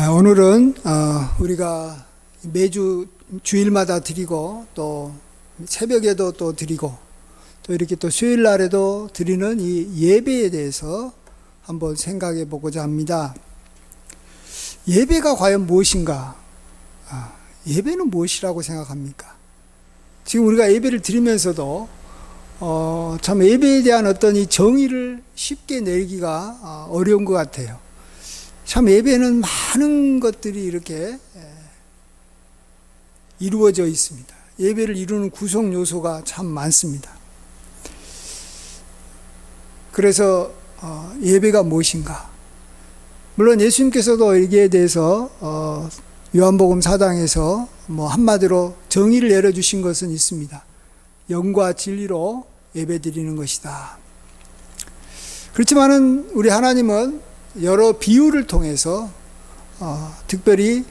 오늘은 우리가 매주 주일마다 드리고 또 새벽에도 또 드리고 또 이렇게 또 수요일 날에도 드리는 이 예배에 대해서 한번 생각해 보고자 합니다. 예배가 과연 무엇인가? 예배는 무엇이라고 생각합니까? 지금 우리가 예배를 드리면서도 참 예배에 대한 어떤 이 정의를 쉽게 내기가 어려운 것 같아요. 참 예배는 많은 것들이 이렇게 이루어져 있습니다. 예배를 이루는 구성 요소가 참 많습니다. 그래서 예배가 무엇인가? 물론 예수님께서도 여기에 대해서 요한복음 4장에서 한마디로 정의를 내려주신 것은 있습니다. 영과 진리로 예배드리는 것이다. 그렇지만은 우리 하나님은 여러 비유를 통해서 특별히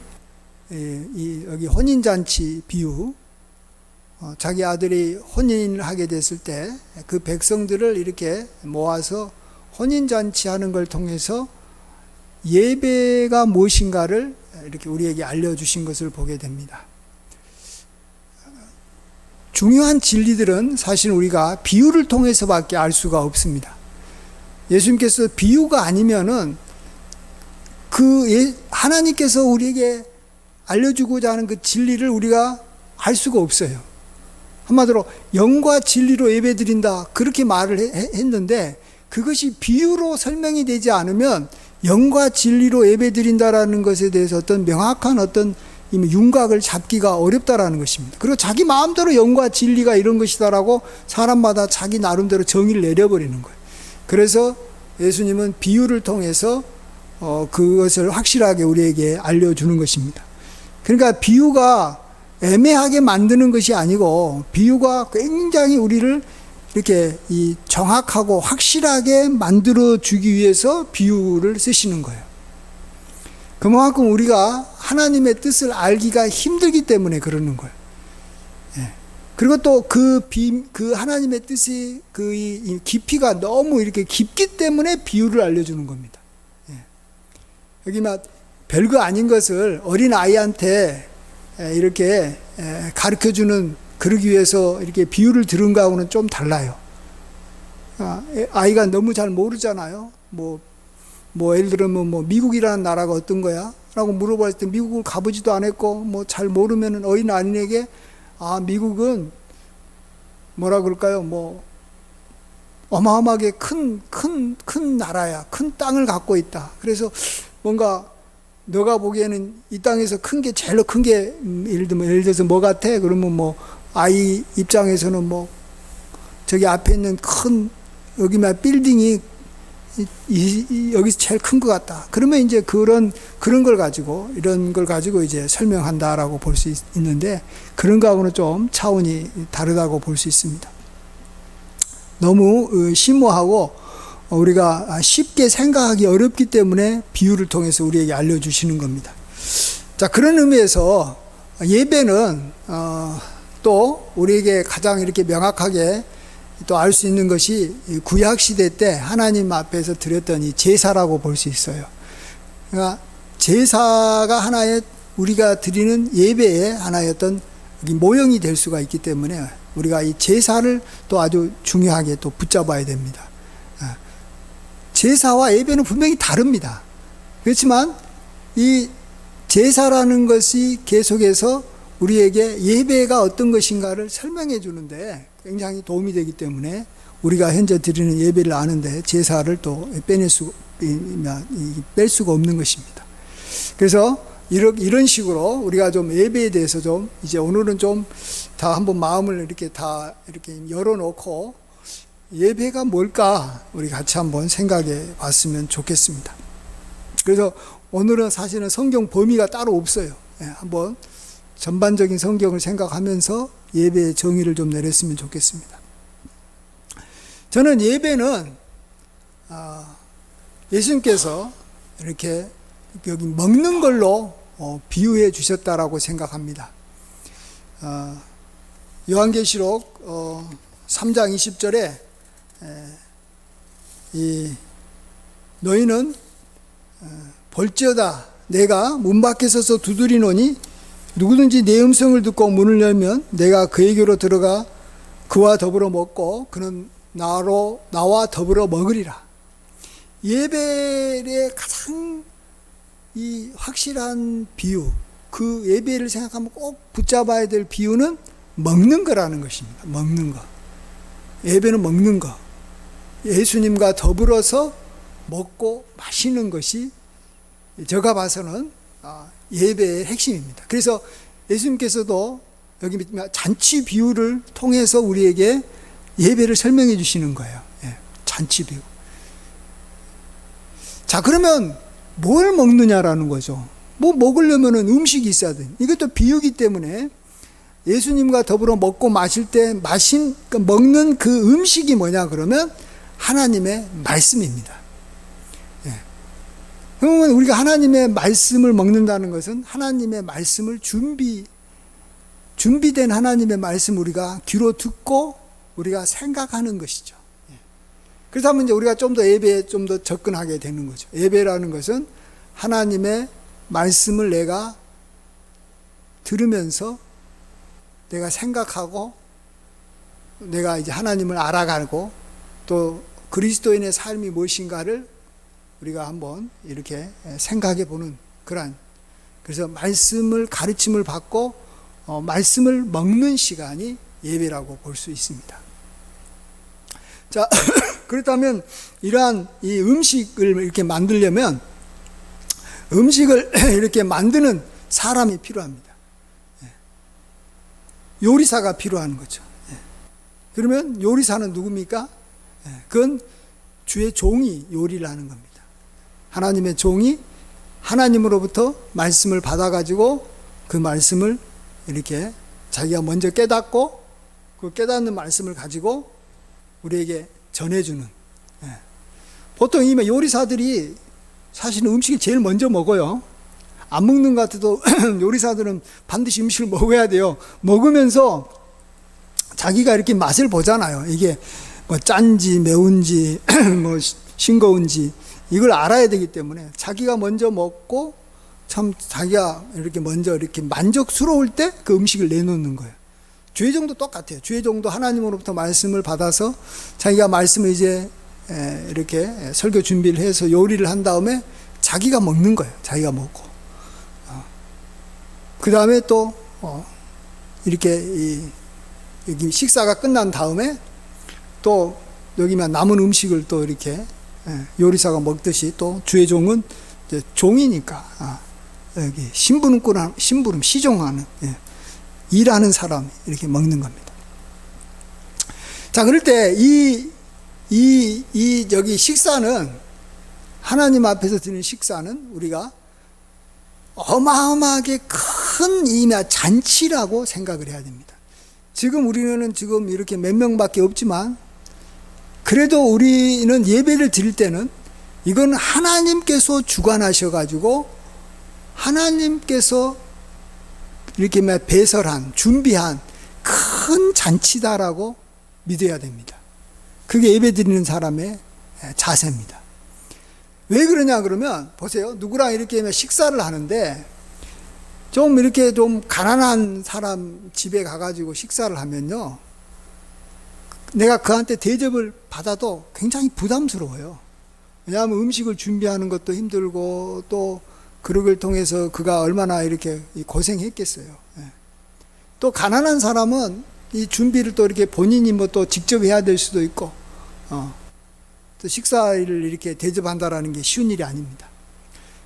여기 혼인잔치 비유, 자기 아들이 혼인을 하게 됐을 때 그 백성들을 이렇게 모아서 혼인잔치 하는 걸 통해서 예배가 무엇인가를 이렇게 우리에게 알려주신 것을 보게 됩니다. 중요한 진리들은 사실 우리가 비유를 통해서밖에 알 수가 없습니다. 예수님께서 비유가 아니면은 하나님께서 우리에게 알려주고자 하는 그 진리를 우리가 알 수가 없어요. 한마디로 영과 진리로 예배드린다 그렇게 말을 했는데 그것이 비유로 설명이 되지 않으면 영과 진리로 예배드린다라는 것에 대해서 어떤 명확한 어떤 윤곽을 잡기가 어렵다라는 것입니다. 그리고 자기 마음대로 영과 진리가 이런 것이다라고 사람마다 자기 나름대로 정의를 내려버리는 거예요. 그래서 예수님은 비유를 통해서 그것을 확실하게 우리에게 알려주는 것입니다. 그러니까 비유가 애매하게 만드는 것이 아니고 비유가 굉장히 우리를 이렇게 정확하고 확실하게 만들어주기 위해서 비유를 쓰시는 거예요. 그만큼 우리가 하나님의 뜻을 알기가 힘들기 때문에 그러는 거예요. 그리고 또 그 하나님의 뜻이 이 깊이가 너무 이렇게 깊기 때문에 비유를 알려주는 겁니다. 여기 별거 아닌 것을 어린 아이한테 이렇게 가르쳐주는 그러기 위해서 이렇게 비유를 들은 거하고는 좀 달라요. 아이가 너무 잘 모르잖아요. 예를 들면 미국이라는 나라가 어떤 거야? 라고 물어봤을 때 미국을 가보지도 않았고 잘 모르면 어린 아이에게 미국은 뭐라 그럴까요? 어마어마하게 큰 나라야. 큰 땅을 갖고 있다. 그래서 뭔가 너가 보기에는 이 땅에서 제일로 큰 게 예를 들어서 뭐 같아? 그러면 아이 입장에서는 저기 앞에 있는 여기만 빌딩이 여기서 제일 큰 것 같다. 그러면 이제 그런 걸 가지고 이런 걸 가지고 이제 설명한다라고 볼 수 있는데 그런 거하고는 좀 차원이 다르다고 볼 수 있습니다. 너무 심오하고 우리가 쉽게 생각하기 어렵기 때문에 비유를 통해서 우리에게 알려주시는 겁니다. 자, 그런 의미에서 예배는 또 우리에게 가장 이렇게 명확하게 또 알 수 있는 것이 구약 시대 때 하나님 앞에서 드렸던 이 제사라고 볼 수 있어요. 그러니까 제사가 하나의 우리가 드리는 예배의 하나의 어떤 모형이 될 수가 있기 때문에 우리가 이 제사를 또 아주 중요하게 또 붙잡아야 됩니다. 제사와 예배는 분명히 다릅니다. 그렇지만 이 제사라는 것이 계속해서 우리에게 예배가 어떤 것인가를 설명해 주는데 굉장히 도움이 되기 때문에 우리가 현재 드리는 예배를 아는데 제사를 또 뺄 수가 없는 것입니다. 그래서 이런 식으로 우리가 좀 예배에 대해서 좀 이제 오늘은 좀 다 한번 마음을 이렇게 열어놓고 예배가 뭘까 우리 같이 한번 생각해 봤으면 좋겠습니다. 그래서 오늘은 사실은 성경 범위가 따로 없어요. 한번 전반적인 성경을 생각하면서 예배의 정의를 좀 내렸으면 좋겠습니다. 저는 예배는 예수님께서 이렇게 여기 먹는 걸로 비유해 주셨다라고 생각합니다. 요한계시록 3장 20절에 너희는 볼지어다 내가 문 밖에 서서 두드리노니 누구든지 내 음성을 듣고 문을 열면 내가 그에게로 들어가 그와 더불어 먹고 그는 나와 더불어 먹으리라. 예배의 가장 이 확실한 비유, 그 예배를 생각하면 꼭 붙잡아야 될 비유는 먹는 거라는 것입니다. 먹는 거. 예배는 먹는 거. 예수님과 더불어서 먹고 마시는 것이 제가 봐서는 예배의 핵심입니다. 그래서 예수님께서도 여기 잔치 비유를 통해서 우리에게 예배를 설명해 주시는 거예요. 잔치 비유. 자, 그러면 뭘 먹느냐라는 거죠. 뭐 먹으려면은 음식이 있어야 돼. 이것도 비유기 때문에 예수님과 더불어 먹고 마실 때 먹는 그 음식이 뭐냐 그러면 하나님의 말씀입니다. 그러면 우리가 하나님의 말씀을 먹는다는 것은 하나님의 말씀을 준비된 하나님의 말씀 우리가 귀로 듣고 우리가 생각하는 것이죠. 그래서 하면 이제 우리가 좀 더 예배에 좀 더 접근하게 되는 거죠. 예배라는 것은 하나님의 말씀을 내가 들으면서 내가 생각하고 내가 이제 하나님을 알아가고 또 그리스도인의 삶이 무엇인가를 우리가 한번 이렇게 생각해 보는 그러한, 그래서 말씀을 가르침을 받고 말씀을 먹는 시간이 예배라고 볼 수 있습니다. 자, 그렇다면 이러한 이 음식을 이렇게 만들려면 음식을 이렇게 만드는 사람이 필요합니다. 요리사가 필요한 거죠. 그러면 요리사는 누굽니까? 그건 주의 종이 요리를 하는 겁니다. 하나님의 종이 하나님으로부터 말씀을 받아가지고 그 말씀을 이렇게 자기가 먼저 깨닫고 그 깨닫는 말씀을 가지고 우리에게 전해주는. 보통 이 요리사들이 사실은 음식을 제일 먼저 먹어요. 안 먹는 것 같아도 요리사들은 반드시 음식을 먹어야 돼요. 먹으면서 자기가 이렇게 맛을 보잖아요. 이게 뭐 짠지 매운지 뭐 싱거운지 이걸 알아야 되기 때문에 자기가 먼저 먹고 참 자기가 이렇게 먼저 이렇게 만족스러울 때 그 음식을 내놓는 거예요. 주의종도 똑같아요. 주의종도 하나님으로부터 말씀을 받아서 자기가 말씀을 이제 이렇게 설교 준비를 해서 요리를 한 다음에 자기가 먹는 거예요. 자기가 먹고 그 다음에 또 이렇게 여기 식사가 끝난 다음에 또 여기만 남은 음식을 또 이렇게 요리사가 먹듯이 또 주의 종은 이제 종이니까 여기 심부름 시종하는 일하는 사람이 이렇게 먹는 겁니다. 자, 그럴 때 여기 식사는 하나님 앞에서 드리는 식사는 우리가 어마어마하게 큰 잔치라고 생각을 해야 됩니다. 지금 우리는 지금 이렇게 몇 명밖에 없지만 그래도 우리는 예배를 드릴 때는 이건 하나님께서 주관하셔가지고 하나님께서 이렇게 배설한 준비한 큰 잔치다라고 믿어야 됩니다. 그게 예배 드리는 사람의 자세입니다. 왜 그러냐 그러면 보세요. 누구랑 이렇게 식사를 하는데 좀 이렇게 좀 가난한 사람 집에 가가지고 식사를 하면요, 내가 그한테 대접을 받아도 굉장히 부담스러워요. 왜냐하면 음식을 준비하는 것도 힘들고 또 그릇을 통해서 그가 얼마나 이렇게 고생했겠어요. 또 가난한 사람은 이 준비를 또 이렇게 본인이 뭐 또 직접 해야 될 수도 있고 또 식사를 이렇게 대접한다라는 게 쉬운 일이 아닙니다.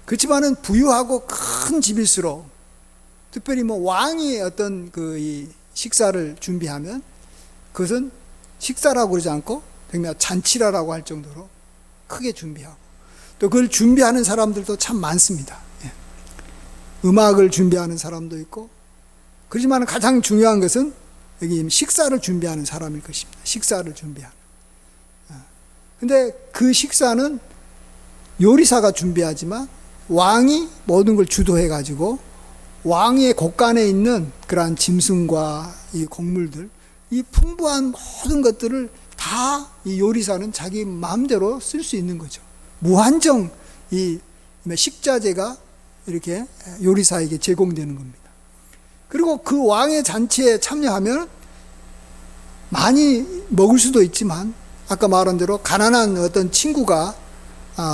그렇지만은 부유하고 큰 집일수록 특별히 뭐 왕이 어떤 이 식사를 준비하면 그것은 식사라고 그러지 않고 정말 잔치라고 할 정도로 크게 준비하고 또 그걸 준비하는 사람들도 참 많습니다. 음악을 준비하는 사람도 있고, 그렇지만 가장 중요한 것은 여기 식사를 준비하는 사람일 것입니다. 식사를 준비하는. 근데 그 식사는 요리사가 준비하지만 왕이 모든 걸 주도해 가지고 왕의 곳간에 있는 그러한 짐승과 이 곡물들, 이 풍부한 모든 것들을 다 이 요리사는 자기 마음대로 쓸 수 있는 거죠. 무한정 이 식자재가 이렇게 요리사에게 제공되는 겁니다. 그리고 그 왕의 잔치에 참여하면 많이 먹을 수도 있지만 아까 말한 대로 가난한 어떤 친구가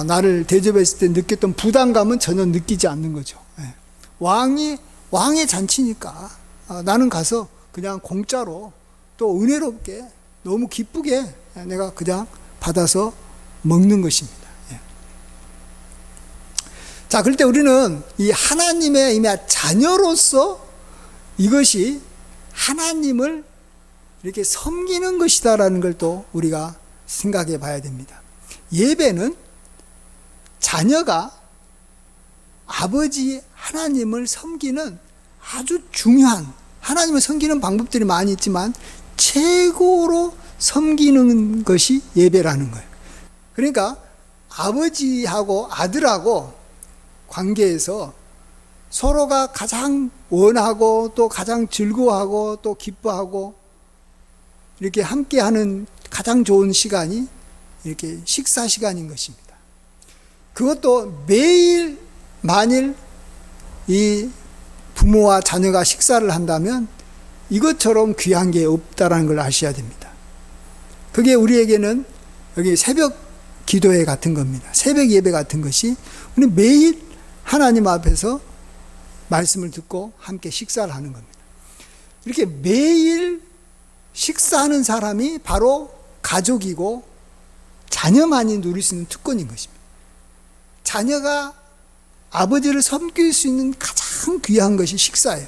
나를 대접했을 때 느꼈던 부담감은 전혀 느끼지 않는 거죠. 왕의 잔치니까 나는 가서 그냥 공짜로 또 은혜롭게 너무 기쁘게 내가 그냥 받아서 먹는 것입니다. 자, 그럴 때 우리는 이 하나님의 이미 자녀로서 이것이 하나님을 이렇게 섬기는 것이다라는 걸 또 우리가 생각해 봐야 됩니다. 예배는 자녀가 아버지 하나님을 섬기는 아주 중요한, 하나님을 섬기는 방법들이 많이 있지만 최고로 섬기는 것이 예배라는 거예요. 그러니까 아버지하고 아들하고 관계에서 서로가 가장 원하고 또 가장 즐거워하고 또 기뻐하고 이렇게 함께하는 가장 좋은 시간이 이렇게 식사 시간인 것입니다. 그것도 매일 만일 이 부모와 자녀가 식사를 한다면 이것처럼 귀한 게 없다라는 걸 아셔야 됩니다. 그게 우리에게는 여기 새벽 기도회 같은 겁니다. 새벽 예배 같은 것이 우리 매일 하나님 앞에서 말씀을 듣고 함께 식사를 하는 겁니다. 이렇게 매일 식사하는 사람이 바로 가족이고 자녀만이 누릴 수 있는 특권인 것입니다. 자녀가 아버지를 섬길 수 있는 가장 귀한 것이 식사예요.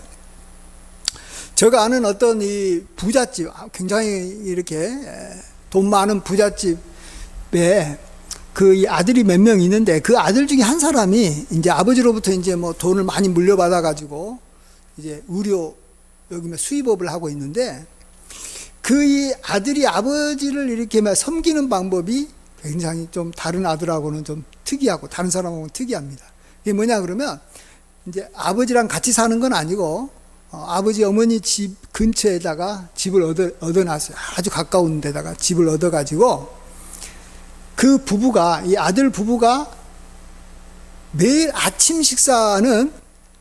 제가 아는 어떤 이 부잣집, 굉장히 이렇게 돈 많은 부잣집에 그 이 아들이 몇 명 있는데 그 아들 중에 한 사람이 이제 아버지로부터 이제 뭐 돈을 많이 물려받아 가지고 이제 의료 여기 수의법을 하고 있는데 그 이 아들이 아버지를 이렇게 섬기는 방법이 굉장히 좀 다른 아들하고는 좀 특이하고 다른 사람하고는 특이합니다. 이게 뭐냐 그러면 이제 아버지랑 같이 사는 건 아니고 아버지 어머니 집 근처에다가 집을 얻어놨어요. 아주 가까운 데다가 집을 얻어가지고 그 부부가 이 아들 부부가 매일 아침 식사는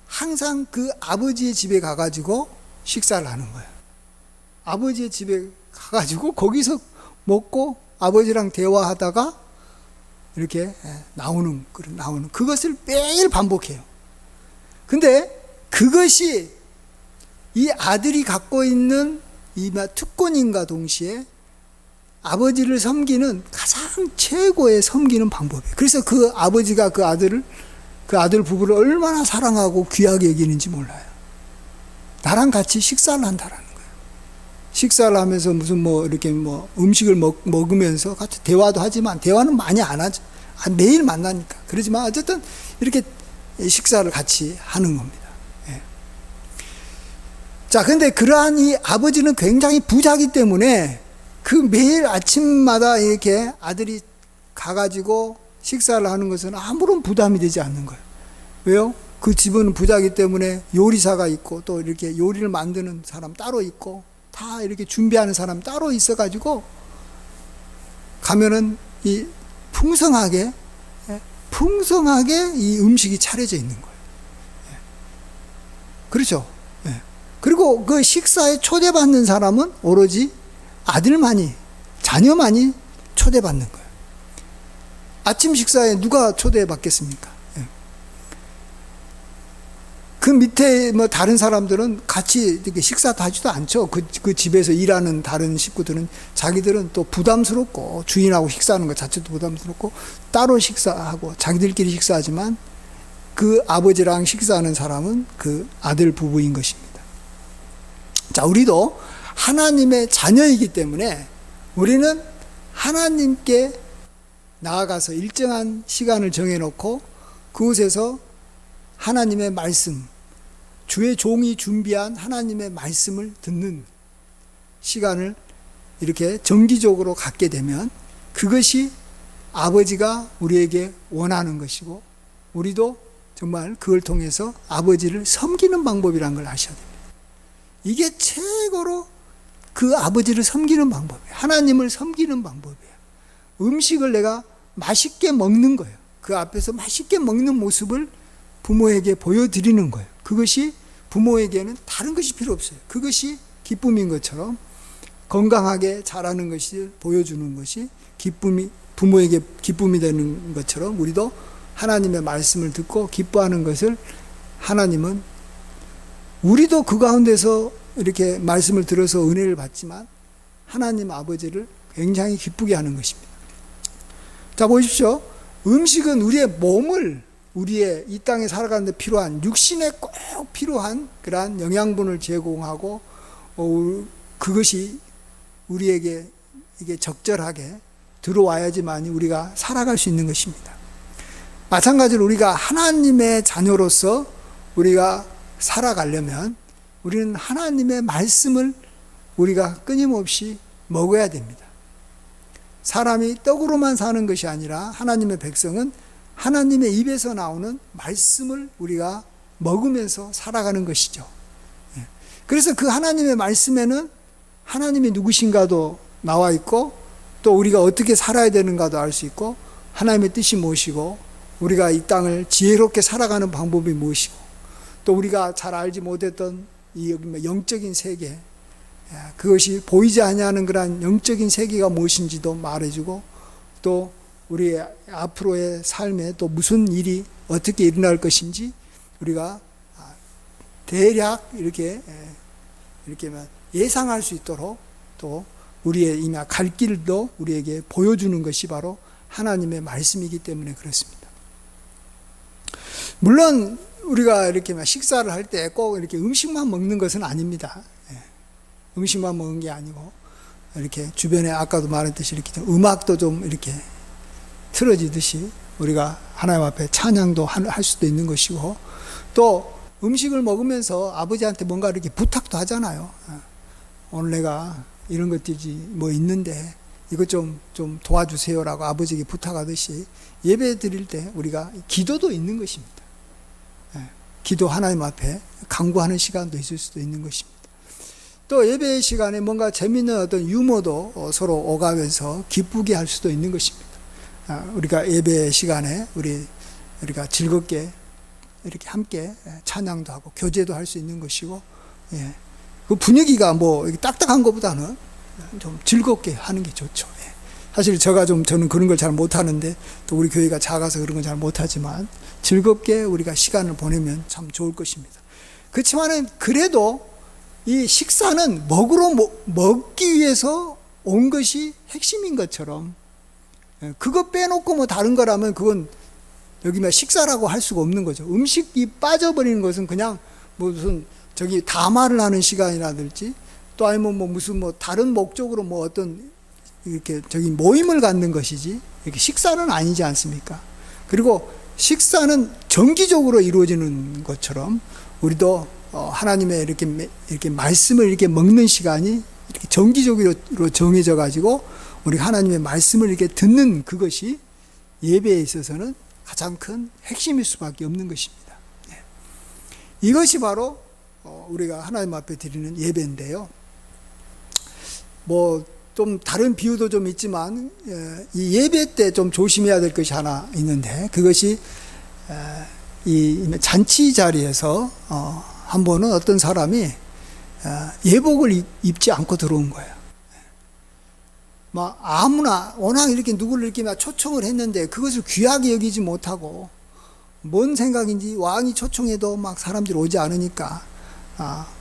항상 그 아버지의 집에 가가지고 식사를 하는 거예요. 아버지의 집에 가가지고 거기서 먹고 아버지랑 대화하다가 이렇게 나오는 그것을 매일 반복해요. 근데 그것이 이 아들이 갖고 있는 이 특권인과 동시에 아버지를 섬기는 가장 최고의 섬기는 방법이에요. 그래서 그 아버지가 그 아들 부부를 얼마나 사랑하고 귀하게 여기는지 몰라요. 나랑 같이 식사를 한다라는 거예요. 식사를 하면서 무슨 뭐 이렇게 뭐 음식을 먹으면서 같이 대화도 하지만 대화는 많이 안 하죠. 매일 만나니까. 그러지만 어쨌든 이렇게 식사를 같이 하는 겁니다. 예. 자, 근데 그러한 이 아버지는 굉장히 부자이기 때문에 그 매일 아침마다 이렇게 아들이 가가지고 식사를 하는 것은 아무런 부담이 되지 않는 거예요. 왜요? 그 집은 부자이기 때문에 요리사가 있고 또 이렇게 요리를 만드는 사람 따로 있고 다 이렇게 준비하는 사람 따로 있어가지고 가면은 이 풍성하게 이 음식이 차려져 있는 거예요. 그렇죠? 그리고 그 식사에 초대받는 사람은 오로지 아들만이, 자녀만이 초대받는 거예요. 아침 식사에 누가 초대받겠습니까? 그 밑에 뭐 다른 사람들은 같이 이렇게 식사도 하지도 않죠. 그 집에서 일하는 다른 식구들은 자기들은 또 부담스럽고 주인하고 식사하는 것 자체도 부담스럽고 따로 식사하고 자기들끼리 식사하지만 그 아버지랑 식사하는 사람은 그 아들 부부인 것입니다. 자, 우리도 하나님의 자녀이기 때문에 우리는 하나님께 나아가서 일정한 시간을 정해놓고 그곳에서 하나님의 말씀, 주의 종이 준비한 하나님의 말씀을 듣는 시간을 이렇게 정기적으로 갖게 되면 그것이 아버지가 우리에게 원하는 것이고 우리도 정말 그걸 통해서 아버지를 섬기는 방법이라는 걸 아셔야 됩니다. 이게 최고로 그 아버지를 섬기는 방법이에요. 하나님을 섬기는 방법이에요. 음식을 내가 맛있게 먹는 거예요. 그 앞에서 맛있게 먹는 모습을 부모에게 보여드리는 거예요. 그것이 부모에게는 다른 것이 필요 없어요. 그것이 기쁨인 것처럼 건강하게 자라는 것을 보여주는 것이 부모에게 기쁨이 되는 것처럼 우리도 하나님의 말씀을 듣고 기뻐하는 것을 하나님은 우리도 그 가운데서 이렇게 말씀을 들어서 은혜를 받지만 하나님 아버지를 굉장히 기쁘게 하는 것입니다. 자, 보십시오. 음식은 우리의 몸을 우리의 이 땅에 살아가는 데 필요한 육신에 꼭 필요한 그러한 영양분을 제공하고 그것이 우리에게 이게 적절하게 들어와야지만 우리가 살아갈 수 있는 것입니다. 마찬가지로 우리가 하나님의 자녀로서 우리가 살아가려면 우리는 하나님의 말씀을 우리가 끊임없이 먹어야 됩니다. 사람이 떡으로만 사는 것이 아니라 하나님의 백성은 하나님의 입에서 나오는 말씀을 우리가 먹으면서 살아가는 것이죠. 그래서 그 하나님의 말씀에는 하나님이 누구신가도 나와 있고 또 우리가 어떻게 살아야 되는가도 알 수 있고 하나님의 뜻이 무엇이고 우리가 이 땅을 지혜롭게 살아가는 방법이 무엇이고 또 우리가 잘 알지 못했던 이 영적인 세계, 그것이 보이지 아니하는 그런 영적인 세계가 무엇인지도 말해주고 또 우리의 앞으로의 삶에 또 무슨 일이 어떻게 일어날 것인지 우리가 대략 이렇게 예상할 수 있도록 또 우리의 이미 갈 길도 우리에게 보여주는 것이 바로 하나님의 말씀이기 때문에 그렇습니다. 물론 우리가 이렇게 식사를 할 때 꼭 이렇게 음식만 먹는 것은 아닙니다. 음식만 먹는 게 아니고 이렇게 주변에 아까도 말했듯이 이렇게 음악도 좀 이렇게 틀어지듯이 우리가 하나님 앞에 찬양도 할 수도 있는 것이고 또 음식을 먹으면서 아버지한테 뭔가 이렇게 부탁도 하잖아요. 오늘 내가 이런 것들이 뭐 있는데 이것 좀 도와주세요라고 아버지에게 부탁하듯이 예배 드릴 때 우리가 기도도 있는 것입니다. 기도 하나님 앞에 간구하는 시간도 있을 수도 있는 것입니다. 또 예배 시간에 뭔가 재미있는 어떤 유머도 서로 오가면서 기쁘게 할 수도 있는 것입니다. 우리가 예배 시간에 우리가 즐겁게 이렇게 함께 찬양도 하고 교제도 할 수 있는 것이고, 그 분위기가 뭐 딱딱한 것보다는 좀 즐겁게 하는 게 좋죠. 사실 저는 그런 걸 잘 못하는데 또 우리 교회가 작아서 그런 건 잘 못하지만 즐겁게 우리가 시간을 보내면 참 좋을 것입니다. 그렇지만은 그래도 이 식사는 먹기 위해서 온 것이 핵심인 것처럼 그거 빼놓고 뭐 다른 거라면 그건 여기 식사라고 할 수가 없는 거죠. 음식이 빠져버리는 것은 그냥 무슨 담화를 하는 시간이라든지 또 아니면 무슨 다른 목적으로 어떤 이렇게 모임을 갖는 것이지 이렇게 식사는 아니지 않습니까? 그리고 식사는 정기적으로 이루어지는 것처럼 우리도 하나님의 이렇게 말씀을 이렇게 먹는 시간이 이렇게 정기적으로 정해져 가지고 우리 하나님의 말씀을 이렇게 듣는 그것이 예배에 있어서는 가장 큰 핵심일 수밖에 없는 것입니다. 이것이 바로 우리가 하나님 앞에 드리는 예배인데요. 좀 다른 비유도 좀 있지만 이 예배 때 좀 조심해야 될 것이 하나 있는데 그것이 이 잔치 자리에서 한 번은 어떤 사람이 예복을 입지 않고 들어온 거예요. 아무나 워낙 이렇게 누구를 이렇게 초청을 했는데 그것을 귀하게 여기지 못하고 뭔 생각인지 왕이 초청해도 사람들이 오지 않으니까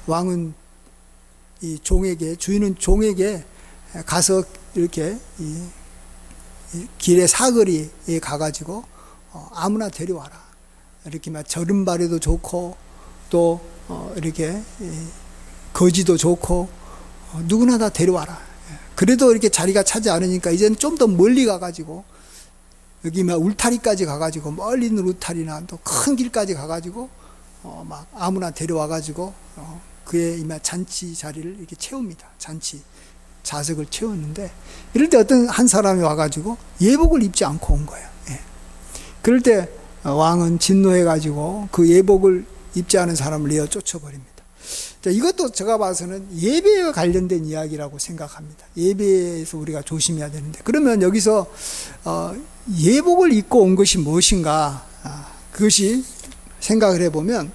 왕은 이 주인은 종에게 가서 이렇게 이 길의 사거리에 가가지고 아무나 데려와라. 이렇게 절음발이도 좋고 또 이렇게 거지도 좋고 누구나 다 데려와라. 그래도 이렇게 자리가 차지 않으니까 이제는 좀 더 멀리 가가지고 여기 울타리까지 가가지고 멀리 있는 울타리나 또 큰 길까지 가가지고 아무나 데려와가지고 그의 잔치 자리를 이렇게 채웁니다. 잔치 자석을 채웠는데 이럴 때 어떤 한 사람이 와가지고 예복을 입지 않고 온 거예요. 그럴 때 왕은 진노해가지고 그 예복을 입지 않은 사람을 내어 쫓아버립니다. 이것도 제가 봐서는 예배와 관련된 이야기라고 생각합니다. 예배에서 우리가 조심해야 되는데 그러면 여기서 예복을 입고 온 것이 무엇인가? 그것이 생각을 해보면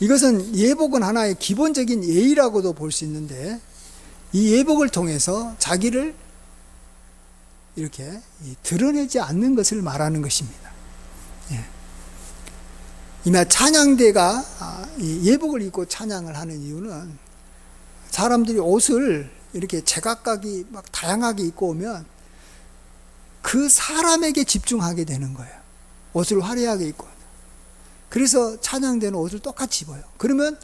이것은 예복은 하나의 기본적인 예의라고도 볼 수 있는데 이 예복을 통해서 자기를 이렇게 드러내지 않는 것을 말하는 것입니다. 이마 찬양대가 예복을 입고 찬양을 하는 이유는 사람들이 옷을 이렇게 제각각이 막 다양하게 입고 오면 그 사람에게 집중하게 되는 거예요. 옷을 화려하게 입고. 그래서 찬양대는 옷을 똑같이 입어요. 그러면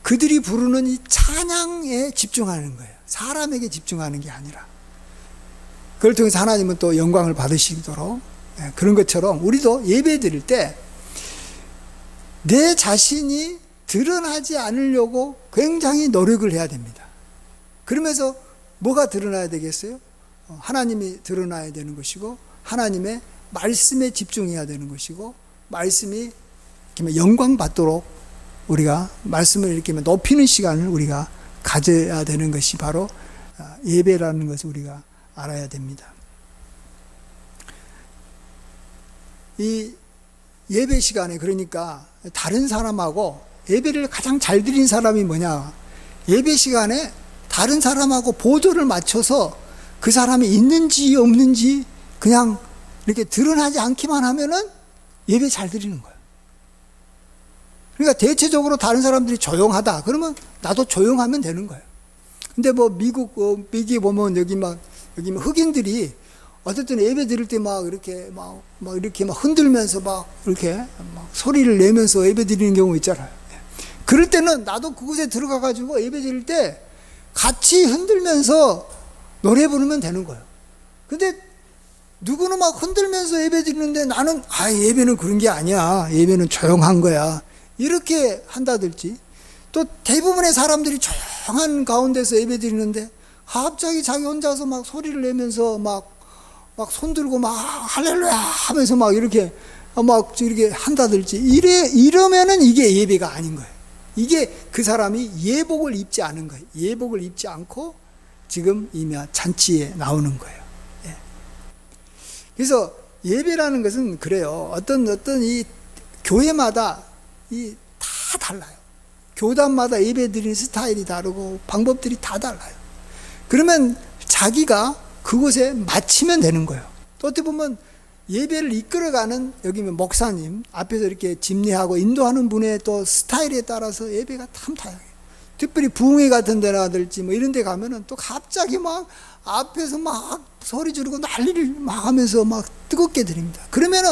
그들이 부르는 이 찬양에 집중하는 거예요. 사람에게 집중하는 게 아니라. 그걸 통해서 하나님은 또 영광을 받으시도록 그런 것처럼 우리도 예배 드릴 때 내 자신이 드러나지 않으려고 굉장히 노력을 해야 됩니다. 그러면서 뭐가 드러나야 되겠어요? 하나님이 드러나야 되는 것이고 하나님의 말씀에 집중해야 되는 것이고 말씀이 영광 받도록 우리가 말씀을 이렇게 높이는 시간을 우리가 가져야 되는 것이 바로 예배라는 것을 우리가 알아야 됩니다. 이 예배 시간에 그러니까 다른 사람하고 예배를 가장 잘 드린 사람이 뭐냐? 예배 시간에 다른 사람하고 보조를 맞춰서 그 사람이 있는지 없는지 그냥 이렇게 드러나지 않기만 하면은 예배 잘 드리는 거예요. 그러니까 대체적으로 다른 사람들이 조용하다. 그러면 나도 조용하면 되는 거예요. 근데 뭐 미국에 보면 여기 흑인들이 어쨌든 예배 드릴 때 막 이렇게 흔들면서 이렇게 소리를 내면서 예배 드리는 경우 있잖아요. 그럴 때는 나도 그곳에 들어가 가지고 예배 드릴 때 같이 흔들면서 노래 부르면 되는 거예요. 근데 누구는 막 흔들면서 예배 드리는데 나는 예배는 그런 게 아니야. 예배는 조용한 거야. 이렇게 한다든지 또 대부분의 사람들이 조용한 가운데서 예배 드리는데 갑자기 자기 혼자서 막 소리를 내면서 막 손들고 막 할렐루야 하면서 막 이렇게 한다든지 이러면은 이게 예배가 아닌 거예요. 이게 그 사람이 예복을 입지 않은 거예요. 예복을 입지 않고 지금 이미 잔치에 나오는 거예요. 예. 그래서 예배라는 것은 그래요. 어떤 이 교회마다 다 달라요. 교단마다 예배 드리는 스타일이 다르고 방법들이 다 달라요. 그러면 자기가 그곳에 맞추면 되는 거예요. 또 어떻게 보면 예배를 이끌어가는 여기 목사님 앞에서 이렇게 집례하고 인도하는 분의 또 스타일에 따라서 예배가 참 다양해요. 특별히 부흥회 같은 데라든지 이런 데 가면은 또 갑자기 막 앞에서 막 소리 지르고 난리를 막 하면서 막 뜨겁게 드립니다. 그러면은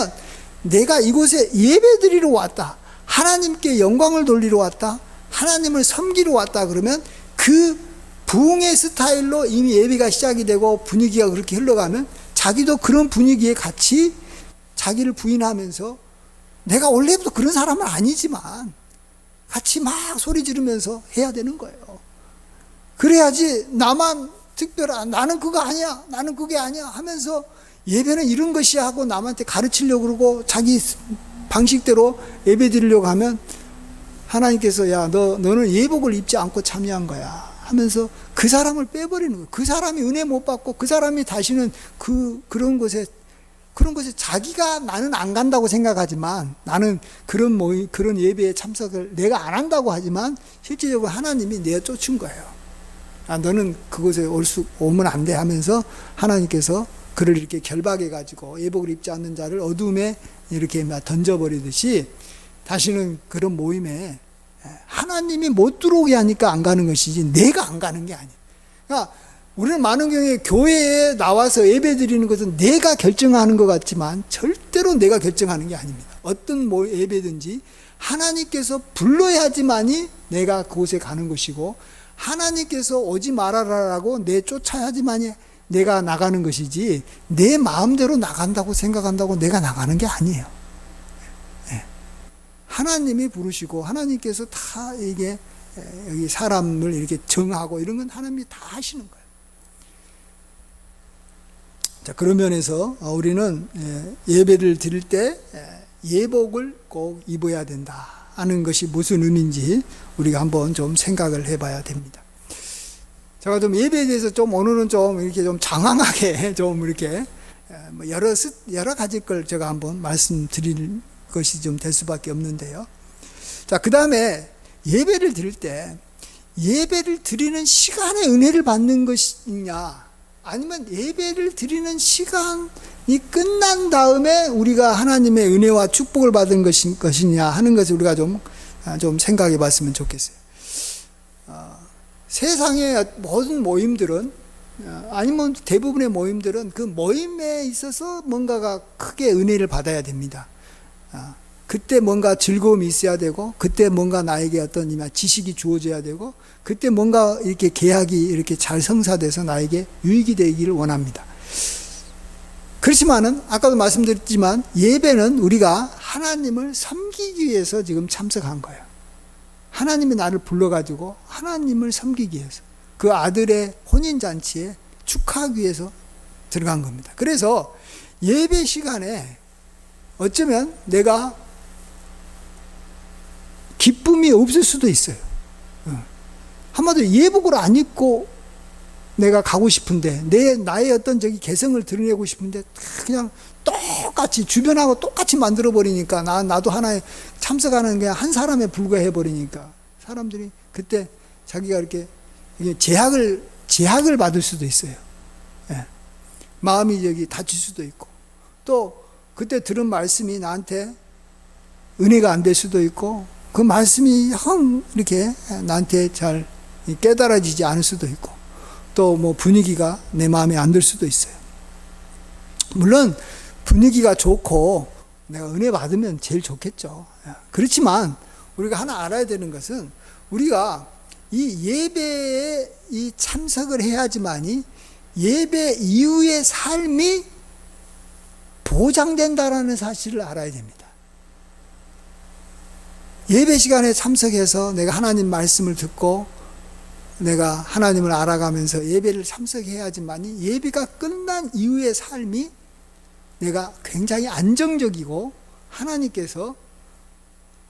내가 이곳에 예배 드리러 왔다. 하나님께 영광을 돌리러 왔다. 하나님을 섬기러 왔다. 그러면 그 부흥의 스타일로 이미 예배가 시작이 되고 분위기가 그렇게 흘러가면 자기도 그런 분위기에 같이 자기를 부인하면서 내가 원래부터 그런 사람은 아니지만 같이 막 소리 지르면서 해야 되는 거예요. 그래야지 나만 특별한 나는 그거 아니야 나는 그게 아니야 하면서 예배는 이런 것이야 하고 남한테 가르치려고 그러고 자기 방식대로 예배 드리려고 하면 하나님께서 너는 예복을 입지 않고 참여한 거야 하면서 그 사람을 빼버리는 거예요. 그 사람이 은혜 못 받고 그 사람이 다시는 그런 곳에 자기가 나는 안 간다고 생각하지만 나는 그런 예배에 참석을 내가 안 한다고 하지만 실질적으로 하나님이 내어 쫓은 거예요. 너는 그곳에 오면 안 돼 하면서 하나님께서 그를 이렇게 결박해 가지고 예복을 입지 않는 자를 어둠에 이렇게 던져버리듯이 다시는 그런 모임에 하나님이 못 들어오게 하니까 안 가는 것이지 내가 안 가는 게 아니에요. 그러니까 우리는 많은 경우에 교회에 나와서 예배 드리는 것은 내가 결정하는 것 같지만 절대로 내가 결정하는 게 아닙니다. 어떤 예배든지 하나님께서 불러야지만이 내가 그곳에 가는 것이고 하나님께서 오지 말아라라고 내쫓아야지만이 내가 나가는 것이지 내 마음대로 나간다고 생각한다고 내가 나가는 게 아니에요. 하나님이 부르시고 하나님께서 다 이게 여기 사람을 이렇게 정하고 이런 건 하나님이 다 하시는 거예요. 자, 그런 면에서 우리는 예배를 드릴 때 예복을 꼭 입어야 된다 하는 것이 무슨 의미인지 우리가 한번 좀 생각을 해봐야 됩니다. 제가 좀 예배에 대해서 좀 오늘은 좀 이렇게 좀 장황하게 좀 이렇게 여러 가지 걸 제가 한번 말씀드릴 것이 좀 될 수밖에 없는데요. 자, 그 다음에 예배를 드릴 때 예배를 드리는 시간에 은혜를 받는 것이냐, 아니면 예배를 드리는 시간이 끝난 다음에 우리가 하나님의 은혜와 축복을 받은 것이냐 하는 것을 우리가 좀 생각해 봤으면 좋겠어요. 세상의 모든 모임들은, 아니면 대부분의 모임들은 그 모임에 있어서 뭔가가 크게 은혜를 받아야 됩니다. 그때 뭔가 즐거움이 있어야 되고, 그때 뭔가 나에게 어떤 지식이 주어져야 되고, 그때 뭔가 이렇게 계약이 이렇게 잘 성사돼서 나에게 유익이 되기를 원합니다. 그렇지만은 아까도 말씀드렸지만 예배는 우리가 하나님을 섬기기 위해서 지금 참석한 거예요. 하나님이 나를 불러가지고 하나님을 섬기기 위해서, 그 아들의 혼인잔치에 축하하기 위해서 들어간 겁니다. 그래서 예배 시간에 어쩌면 내가 기쁨이 없을 수도 있어요. 한마디로 예복을 안 입고 내가 가고 싶은데, 나의 어떤 개성을 드러내고 싶은데 그냥 똑같이 주변하고 똑같이 만들어 버리니까, 나도 하나의 참석하는 그냥 한 사람에 불과해 버리니까 사람들이 그때 자기가 이렇게 제약을 받을 수도 있어요. 예. 마음이 다칠 수도 있고, 또 그때 들은 말씀이 나한테 은혜가 안 될 수도 있고, 그 말씀이 이렇게 나한테 잘 깨달아지지 않을 수도 있고, 또 뭐 분위기가 내 마음에 안 들 수도 있어요. 물론 분위기가 좋고 내가 은혜 받으면 제일 좋겠죠. 그렇지만 우리가 하나 알아야 되는 것은, 우리가 이 예배에 이 참석을 해야지만이 예배 이후의 삶이 보장된다라는 사실을 알아야 됩니다. 예배 시간에 참석해서 내가 하나님 말씀을 듣고 내가 하나님을 알아가면서 예배를 참석해야지만이 예배가 끝난 이후의 삶이 내가 굉장히 안정적이고 하나님께서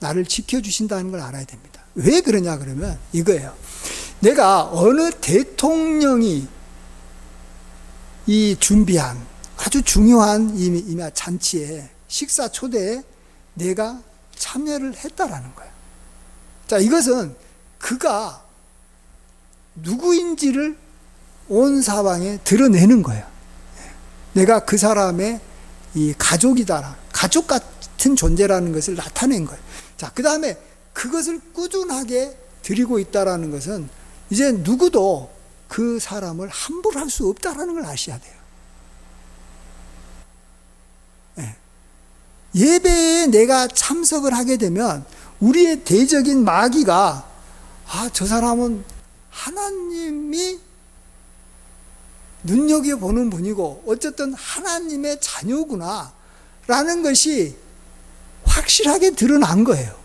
나를 지켜주신다는 걸 알아야 됩니다. 왜 그러냐 그러면 이거예요. 내가 어느 대통령이 이 준비한 아주 중요한 이 잔치에, 식사 초대에 내가 참여를 했다라는 거예요. 자, 이것은 그가 누구인지를 온 사방에 드러내는 거예요. 내가 그 사람의 이 가족이다, 가족 같은 존재라는 것을 나타낸 거예요. 자, 그 다음에 그것을 꾸준하게 드리고 있다라는 것은 이제 누구도 그 사람을 함부로 할 수 없다라는 걸 아셔야 돼요. 예배에 내가 참석을 하게 되면 우리의 대적인 마귀가, 저 사람은 하나님이 눈여겨보는 분이고 어쨌든 하나님의 자녀구나 라는 것이 확실하게 드러난 거예요.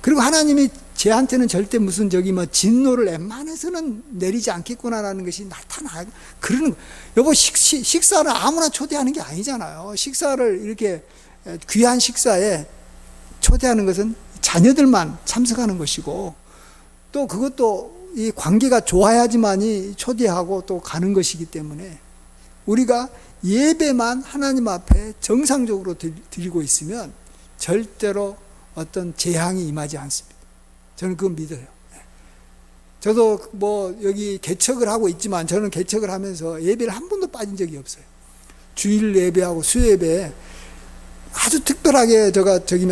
그리고 하나님이 쟤한테는 절대 무슨 진노를 웬만해서는 내리지 않겠구나라는 것이 나타나요. 그러는, 여보, 식사를 아무나 초대하는 게 아니잖아요. 식사를 이렇게 귀한 식사에 초대하는 것은 자녀들만 참석하는 것이고, 또 그것도 이 관계가 좋아야지만이 초대하고 또 가는 것이기 때문에 우리가 예배만 하나님 앞에 정상적으로 드리고 있으면 절대로 어떤 재앙이 임하지 않습니다. 저는 그건 믿어요. 저도 여기 개척을 하고 있지만 저는 개척을 하면서 예배를 한 번도 빠진 적이 없어요. 주일 예배하고 수요 예배에 아주 특별하게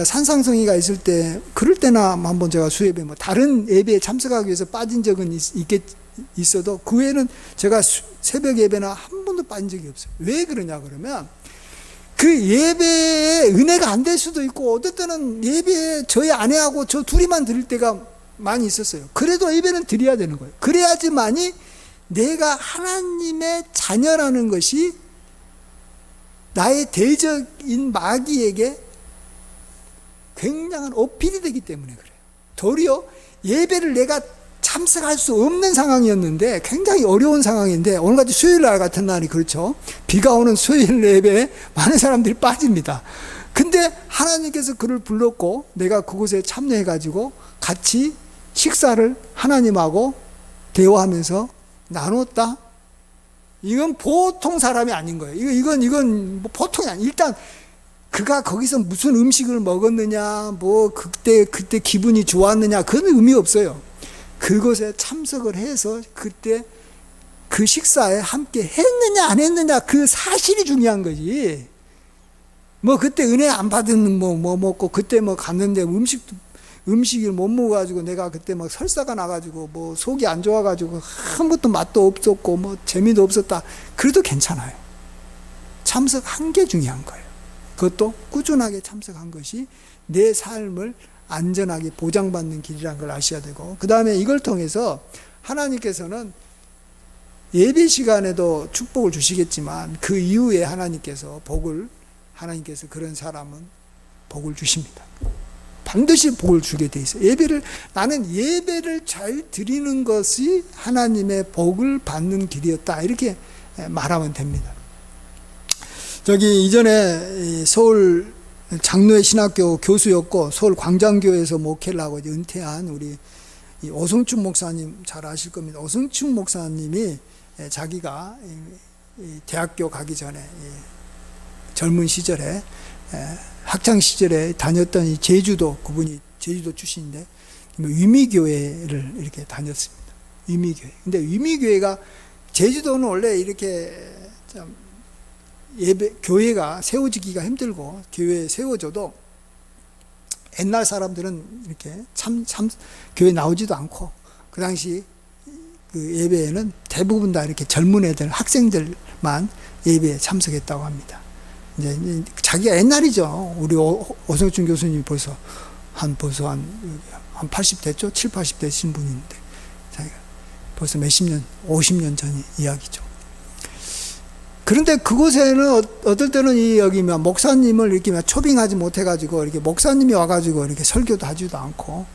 산상성의가 있을 때, 그럴 때나 한번 제가 수요 예배, 다른 예배에 참석하기 위해서 빠진 적은 있어도 그 외에는 제가 새벽 예배나 한 번도 빠진 적이 없어요. 왜 그러냐 그러면, 그 예배에 은혜가 안 될 수도 있고, 어떨 때는 예배에 저희 아내하고 저 둘이만 드릴 때가 많이 있었어요. 그래도 예배는 드려야 되는 거예요. 그래야지만이 내가 하나님의 자녀라는 것이 나의 대적인 마귀에게 굉장한 어필이 되기 때문에 그래요. 도리어 예배를 내가 참석할 수 없는 상황이었는데, 굉장히 어려운 상황인데, 오늘같이 수요일날 같은 날이 그렇죠. 비가 오는 수요일 예배에 많은 사람들이 빠집니다. 근데 하나님께서 그를 불렀고 내가 그곳에 참여해가지고 같이 식사를 하나님하고 대화하면서 나눴다. 이건 보통 사람이 아닌 거예요. 이건 뭐 보통이 아니에요. 일단 그가 거기서 무슨 음식을 먹었느냐, 뭐 그때 기분이 좋았느냐, 그건 의미 없어요. 그것에 참석을 해서 그때 그 식사에 함께 했느냐 안 했느냐, 그 사실이 중요한 거지. 뭐 그때 은혜 안 받은 뭐 먹고 그때 뭐 갔는데 음식을 못 먹어가지고 내가 그때 막 설사가 나가지고 뭐 속이 안 좋아가지고 아무것도 맛도 없었고 뭐 재미도 없었다, 그래도 괜찮아요. 참석한 게 중요한 거예요. 그것도 꾸준하게 참석한 것이 내 삶을 안전하게 보장받는 길이라는 걸 아셔야 되고, 그 다음에 이걸 통해서 하나님께서는 예배 시간에도 축복을 주시겠지만 그 이후에 하나님께서 그런 사람은 복을 주십니다. 반드시 복을 주게 돼 있어요. 나는 예배를 잘 드리는 것이 하나님의 복을 받는 길이었다, 이렇게 말하면 됩니다. 저기 이전에 서울 장로의 신학교 교수였고 서울 광장교회에서 목회를 하고 은퇴한 우리 오성춘 목사님 잘 아실 겁니다. 오성춘 목사님이 자기가 대학교 가기 전에 젊은 시절에 학창 시절에 다녔던 그분이 제주도 출신인데 위미교회를 이렇게 다녔습니다. 위미교회. 근데 위미교회가, 제주도는 원래 이렇게 좀 교회가 세워지기가 힘들고, 교회 세워져도 옛날 사람들은 이렇게 교회 나오지도 않고, 그 당시 그 예배에는 대부분 다 이렇게 젊은 애들, 학생들만 예배에 참석했다고 합니다. 이제 자기가 옛날이죠. 우리 오성춘 교수님이 벌써 한 80 됐죠? 7, 80 되신 분인데, 자기가 벌써 몇십 년, 50년 전 이야기죠. 그런데 그곳에는 어떨 때는 여기 목사님을 이렇게 초빙하지 못해가지고 이렇게 목사님이 와가지고 이렇게 설교도 하지도 않고,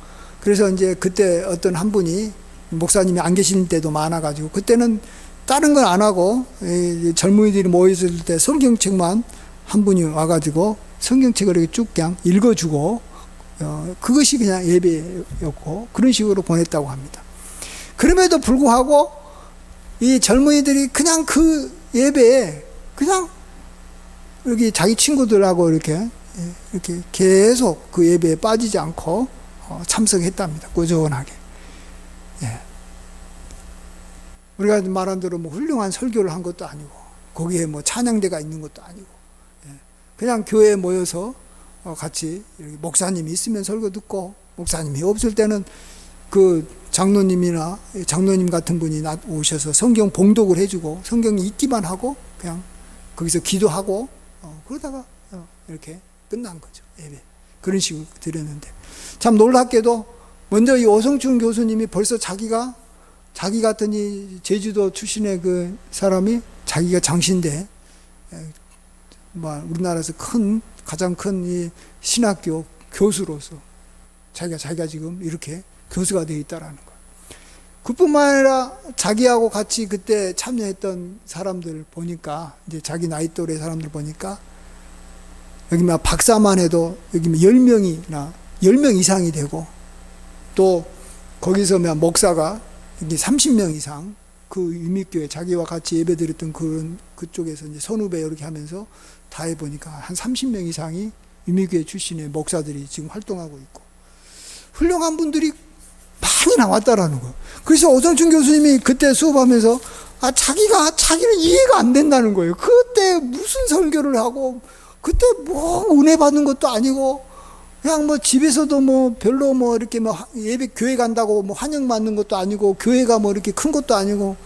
그래서 이제 그때 어떤 한 분이 목사님이 안 계실 때도 많아가지고 그때는 다른 건 안 하고 젊은이들이 모였을 때 성경책만 한 분이 와가지고 성경책을 이렇게 쭉 그냥 읽어주고, 그것이 그냥 예배였고 그런 식으로 보냈다고 합니다. 그럼에도 불구하고 이 젊은이들이 그냥 그 예배에 그냥 여기 자기 친구들하고 이렇게 계속 그 예배에 빠지지 않고 참석했답니다. 꾸준하게. 예. 우리가 말한 대로 뭐 훌륭한 설교를 한 것도 아니고, 거기에 뭐 찬양대가 있는 것도 아니고, 그냥 교회에 모여서 같이 목사님이 있으면 설교 듣고, 목사님이 없을 때는 그 장로님이나 장로님 같은 분이 오셔서 성경 봉독을 해주고, 성경 읽기만 하고 그냥 거기서 기도하고, 그러다가 이렇게 끝난 거죠. 예배. 그런 식으로 드렸는데, 참 놀랍게도 먼저 이 오성춘 교수님이 벌써 자기 같은 이 제주도 출신의 그 사람이 자기가 장신대, 우리나라에서 가장 큰 이 신학교 교수로서 자기가 지금 이렇게 교수가 되어 있다라는 거. 그뿐만 아니라 자기하고 같이 그때 참여했던 사람들 보니까, 이제 자기 나이 또래 사람들 보니까 여기 박사만 해도 여기 10명 이상이 되고, 또 거기서 목사가 여기 30명 이상, 그 유미교회 자기와 같이 예배드렸던 그쪽에서 이제 선후배 이렇게 하면서 다 해보니까 한 30명 이상이 유미교회 출신의 목사들이 지금 활동하고 있고, 훌륭한 분들이 많이 나왔다라는 거예요. 그래서 오성춘 교수님이 그때 수업하면서 자기는 이해가 안 된다는 거예요. 그때 무슨 설교를 하고, 그때 뭐 은혜 받는 것도 아니고, 그냥 뭐 집에서도 뭐 별로 뭐 이렇게 뭐 예배 교회 간다고 뭐 환영 받는 것도 아니고, 교회가 뭐 이렇게 큰 것도 아니고,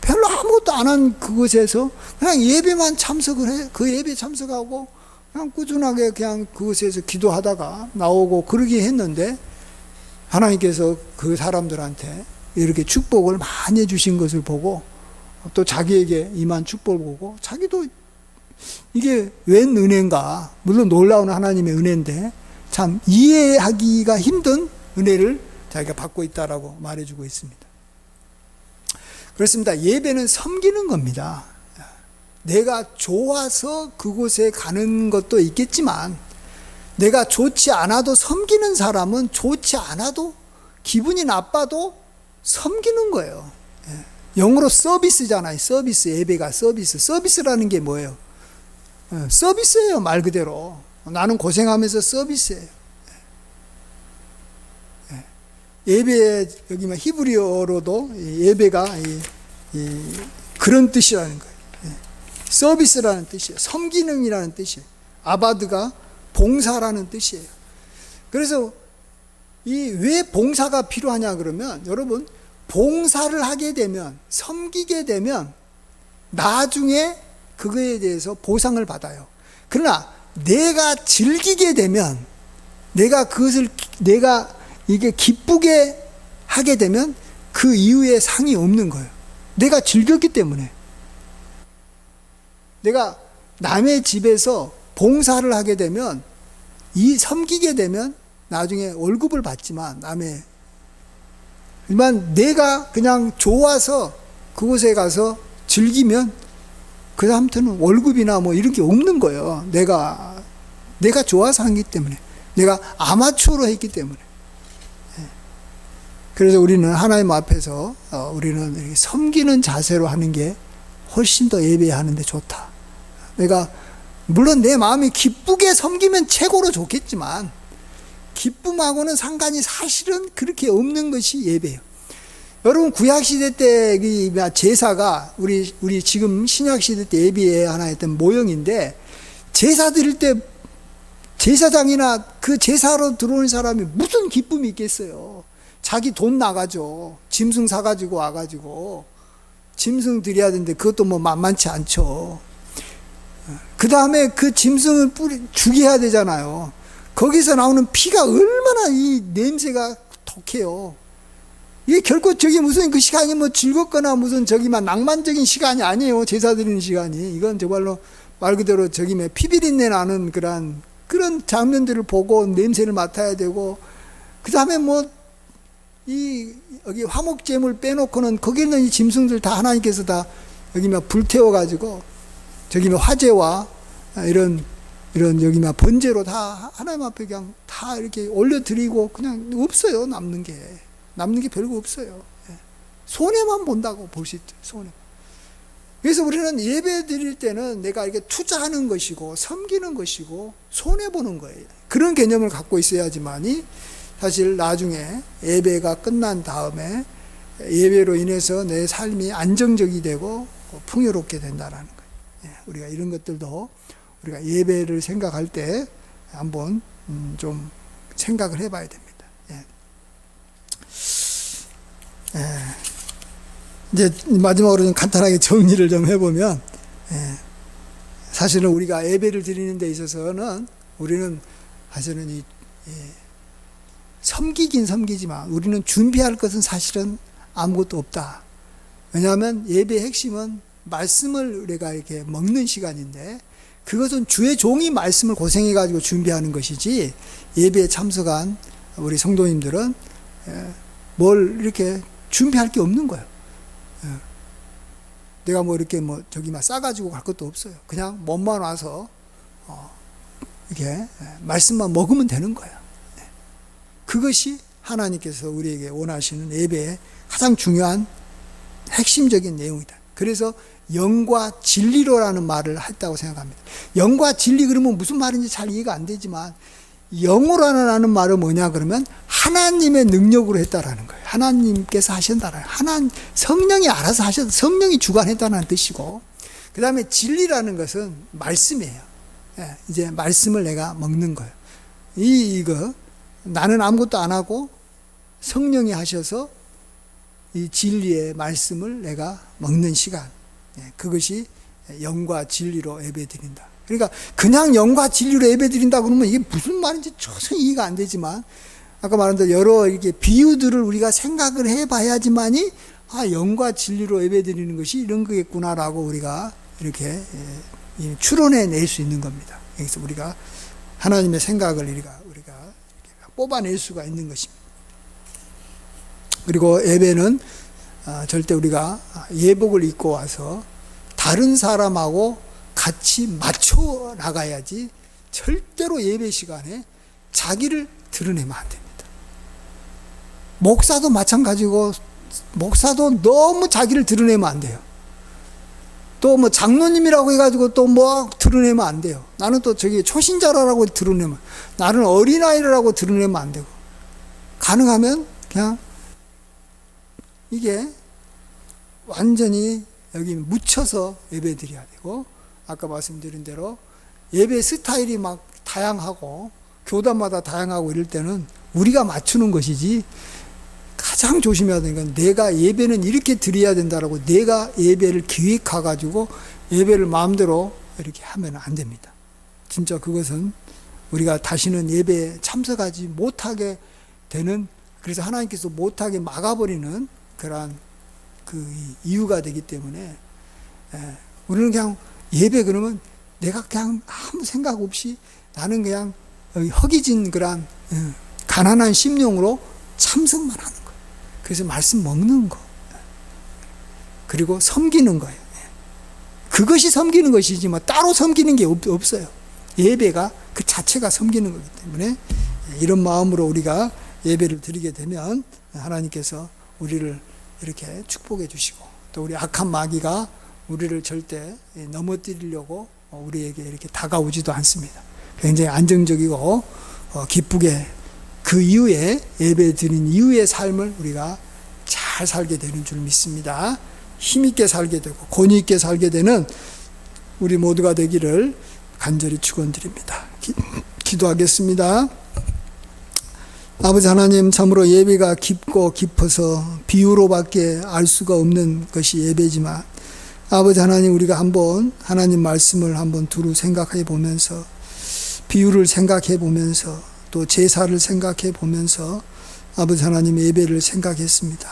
별로 아무것도 안 한 그곳에서 그냥 예배만 참석을 해. 그 예배 참석하고 그냥 꾸준하게 그냥 그곳에서 기도하다가 나오고 그러게 했는데, 하나님께서 그 사람들한테 이렇게 축복을 많이 해주신 것을 보고, 또 자기에게 임한 축복을 보고, 자기도 이게 웬 은혜인가, 물론 놀라운 하나님의 은혜인데 참 이해하기가 힘든 은혜를 자기가 받고 있다라고 말해주고 있습니다. 그렇습니다. 예배는 섬기는 겁니다. 내가 좋아서 그곳에 가는 것도 있겠지만, 내가 좋지 않아도 섬기는 사람은 좋지 않아도 기분이 나빠도 섬기는 거예요. 영어로 서비스잖아요. 서비스. 예배가 서비스. 서비스라는 게 뭐예요? 서비스예요, 말 그대로. 나는 고생하면서 서비스예요. 예배, 여기 히브리어로도 예배가 그런 뜻이라는 거예요. 서비스라는 뜻이에요. 섬기는이라는 뜻이에요. 아바드가 봉사라는 뜻이에요. 그래서 왜 봉사가 필요하냐 그러면, 여러분, 봉사를 하게 되면, 섬기게 되면 나중에 그거에 대해서 보상을 받아요. 그러나 내가 즐기게 되면, 내가 이게 기쁘게 하게 되면 그 이후에 상이 없는 거예요. 내가 즐겼기 때문에. 내가 남의 집에서 봉사를 하게 되면, 섬기게 되면 나중에 월급을 받지만, 하지만 내가 그냥 좋아서 그곳에 가서 즐기면 그 다음부터는 월급이나 뭐 이런 게 없는 거예요. 내가 좋아서 하기 때문에, 내가 아마추어로 했기 때문에. 그래서 우리는 하나님 앞에서 우리는 이렇게 섬기는 자세로 하는 게 훨씬 더 예배하는 데 좋다. 내가 물론 내 마음이 기쁘게 섬기면 최고로 좋겠지만, 기쁨하고는 상관이 사실은 그렇게 없는 것이 예배예요. 여러분, 구약시대 때 제사가 우리 지금 신약시대 때 예배에 하나 했던 모형인데, 제사 드릴 때 제사장이나 그 제사로 들어오는 사람이 무슨 기쁨이 있겠어요. 자기 돈 나가죠. 짐승 사가지고 와가지고 짐승 드려야 되는데 그것도 뭐 만만치 않죠. 그 다음에 그 짐승을 죽여야 되잖아요. 거기서 나오는 피가 얼마나 이 냄새가 독해요. 이게 결코 저기 무슨 그 시간이 뭐 즐겁거나 무슨 저기만 낭만적인 시간이 아니에요. 제사 드리는 시간이. 이건 정말로 말 그대로 저기 피비린내 나는 그런 장면들을 보고 냄새를 맡아야 되고, 그 다음에 여기 화목제물 빼놓고는 거기 있는 이 짐승들 다 하나님께서 다 여기 불태워가지고 저기 화재와 이런 여기 번제로 다 하나님 앞에 그냥 다 이렇게 올려드리고, 그냥 없어요. 남는 게 별거 없어요. 손해만 본다고 볼 수 있죠. 손해. 그래서 우리는 예배 드릴 때는 내가 이렇게 투자하는 것이고 섬기는 것이고 손해 보는 거예요. 그런 개념을 갖고 있어야지만이 사실 나중에 예배가 끝난 다음에 예배로 인해서 내 삶이 안정적이 되고 풍요롭게 된다라는 거예요. 우리가 이런 것들도 우리가 예배를 생각할 때 한번 좀 생각을 해봐야 됩니다. 이제 마지막으로 좀 간단하게 정리를 좀 해보면, 사실은 우리가 예배를 드리는 데 있어서는 우리는 사실은 섬기긴 섬기지만 우리는 준비할 것은 사실은 아무것도 없다. 왜냐하면 예배의 핵심은 말씀을 우리가 이렇게 먹는 시간인데, 그것은 주의 종이 말씀을 고생해가지고 준비하는 것이지, 예배에 참석한 우리 성도님들은 뭘 이렇게 준비할 게 없는 거예요. 내가 이렇게 싸가지고 갈 것도 없어요. 그냥 몸만 와서 이렇게 말씀만 먹으면 되는 거예요. 그것이 하나님께서 우리에게 원하시는 예배의 가장 중요한 핵심적인 내용이다. 그래서 영과 진리로라는 말을 했다고 생각합니다. 영과 진리 그러면 무슨 말인지 잘 이해가 안 되지만, 영으로라는 말은 뭐냐 그러면 하나님의 능력으로 했다라는 거예요. 하나님께서 하신다라는, 성령이 알아서 성령이 주관했다는 뜻이고, 그 다음에 진리라는 것은 말씀이에요. 이제 말씀을 내가 먹는 거예요. 이거 나는 아무것도 안 하고 성령이 하셔서 이 진리의 말씀을 내가 먹는 시간, 그것이 영과 진리로 예배드린다. 그러니까 그냥 영과 진리로 예배드린다 그러면 이게 무슨 말인지 전혀 이해가 안 되지만, 아까 말한 대로 여러 이렇게 비유들을 우리가 생각을 해봐야지만이 영과 진리로 예배드리는 것이 이런 거겠구나라고 우리가 이렇게 추론해 낼 수 있는 겁니다. 그래서 우리가 하나님의 생각을 우리가 뽑아낼 수가 있는 것입니다. 그리고 예배는 절대 우리가 예복을 입고 와서 다른 사람하고 같이 맞춰 나가야지, 절대로 예배 시간에 자기를 드러내면 안 됩니다. 목사도 마찬가지고, 목사도 너무 자기를 드러내면 안 돼요. 또 뭐 장로님이라고 해가지고 또 뭐 드러내면 안 돼요. 나는 또 저기 초신자라고 드러내면, 나는 어린아이라고 드러내면 안 되고, 가능하면 그냥 이게 완전히 여기 묻혀서 예배 드려야 되고, 아까 말씀드린 대로 예배 스타일이 막 다양하고 교단마다 다양하고 이럴 때는 우리가 맞추는 것이지, 가장 조심해야 되는 건 내가 예배는 이렇게 드려야 된다라고 내가 예배를 기획해가지고 예배를 마음대로 이렇게 하면 안 됩니다. 진짜 그것은 우리가 다시는 예배에 참석하지 못하게 되는, 그래서 하나님께서 못하게 막아버리는 그러한 그 이유가 되기 때문에, 우리는 그냥 예배 그러면 내가 그냥 아무 생각 없이 나는 그냥 허기진 그런 가난한 심령으로 참석만 하는 거예요. 그래서 말씀 먹는 거, 그리고 섬기는 거예요. 그것이 섬기는 것이지 뭐 따로 섬기는 게 없어요. 예배가 그 자체가 섬기는 거기 때문에 이런 마음으로 우리가 예배를 드리게 되면 하나님께서 우리를 이렇게 축복해 주시고, 또 우리 악한 마귀가 우리를 절대 넘어뜨리려고 우리에게 이렇게 다가오지도 않습니다. 굉장히 안정적이고 기쁘게 그 이후에 예배 드린 이후의 삶을 우리가 잘 살게 되는 줄 믿습니다. 힘있게 살게 되고 권위 있게 살게 되는 우리 모두가 되기를 간절히 축원드립니다. 기도하겠습니다. 아버지 하나님, 참으로 예배가 깊고 깊어서 비유로밖에 알 수가 없는 것이 예배지만, 아버지 하나님, 우리가 한번 하나님 말씀을 한번 두루 생각해 보면서, 비유를 생각해 보면서, 또 제사를 생각해 보면서 아버지 하나님 예배를 생각했습니다.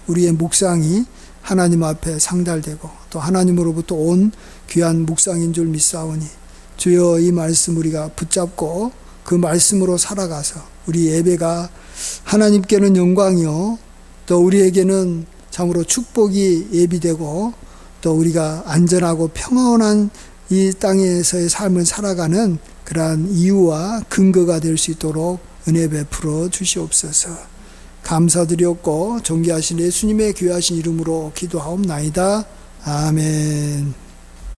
우리의 묵상이 하나님 앞에 상달되고 또 하나님으로부터 온 귀한 묵상인 줄 믿사오니, 주여 이 말씀 우리가 붙잡고 그 말씀으로 살아가서 우리 예배가 하나님께는 영광이요 또 우리에게는 참으로 축복이 예비되고, 또 우리가 안전하고 평온한 이 땅에서의 삶을 살아가는 그러한 이유와 근거가 될 수 있도록 은혜 베풀어 주시옵소서. 감사드렸고 존귀하신 예수님의 귀하신 이름으로 기도하옵나이다. 아멘.